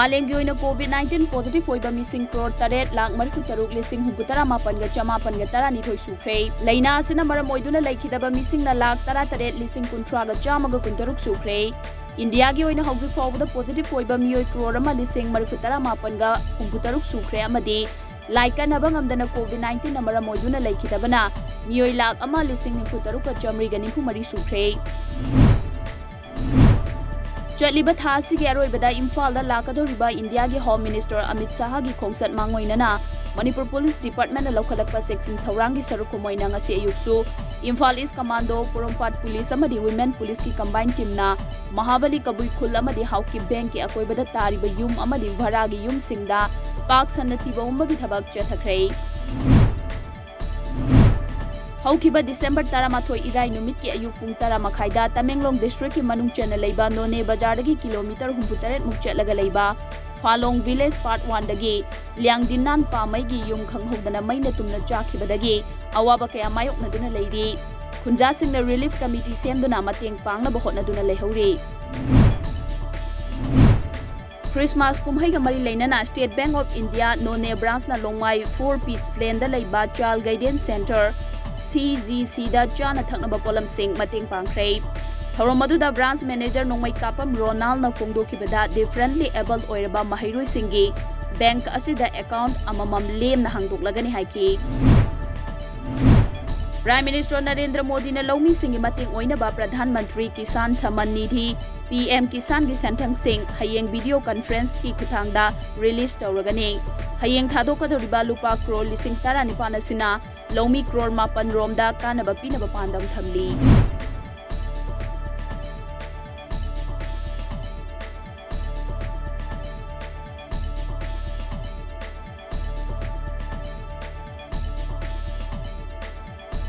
मालेंगी ओइना कोविड-19 positive होइबा missing crore 8,43,554,512 सुख्रे लैना असिना मरम ओइदुना लैखिदबा मिसिंग ना 13,13,19,13 सुख्रे इंडिया की ओइना हौजिक फाउबदा पॉजिटिव होइबा मियोय करोड़ 1,13,13,553 सुख्रे अमदी लाइका नबंग अमदना कोविड-19 मरम ओइदुना लैखिदबना मियोय 1,93,993 सुख्रे चलिबा थासी के अरोइबदा इम्फाल लाकदोरिबा इंडिया की होम मिनिस्टर अमित शाह की खोंसत मांगोइनना मणिपुर पुलिस डिपार्टमेंट लौखलकपा सेक्शन थौरांग की सरुक कुमोइना ngasi अयुक्सु इम्फाल ईस्ट कमांडो पोरोंपाट पुलिस अमदी वुमेन पुलिस की कंबाइन टीमना महाबली कबुई खुल अमदी हाउकी बैंक की अकोइबदा तारिबा युम अमदी भरागी युम सिंगदा पाक सन्नतिबा उम्बगी थबक चथखरे हौखिबा डिसेंबर 13 इराई नुमित की अयुक पुंग 10 मखाइदा तमेंगलोंग डिस्ट्रिक्ट की मनुंग चेन लेबा नोने बाजार दगी किलोमीटर 63 मुक चलगा लेबा फालोंग विलेज पार्ट 1 दगी लियांगदिनान पामई की युम खंगहोदना मैना तुमना चाखिबदगी अवाबा कया मायोकनदुना लेरी खुंजा सिंगना रिलीफ कमिटी सेमदुना मतेंग पांगना बहोतनदुना लेहौरी क्रिसमस कुमहैगा मरी लेना state bank of India none branch ना लोंगमाई 4 पीच लेंदा लेबा चाइल्ड गाइडेंस सेंटर CGC दा चाना थकनबा पोलम सिंग मतेंग पांख्रे थौरम मदुदा ब्रांच मैनेजर नोंगमै कापम रोनाल ना फोंदोखिबदा डिफरेंटली एबल्ड ओइरबा महिरुई सिंगी बैंक असिदा अकाउंट अममम लेमना हांगदोकलगनी हाइकी प्राइम मिनिस्टर नरेंद्र मोदी ने लौमी सिंगी मतेंग ओइनबा प्रधानमंत्री किसान सम्मान निधि PM किसान की सेंथंग सिंह हयेंग वीडियो कॉन्फ्रेंस की खुथांगदा रिलीज तौरगनी हयेंग थादोकदोरिबा लुपा करोड़ 19 असिना लौमी करोड़ 9 रोमदा कानबा पीनबा पांदम थमली।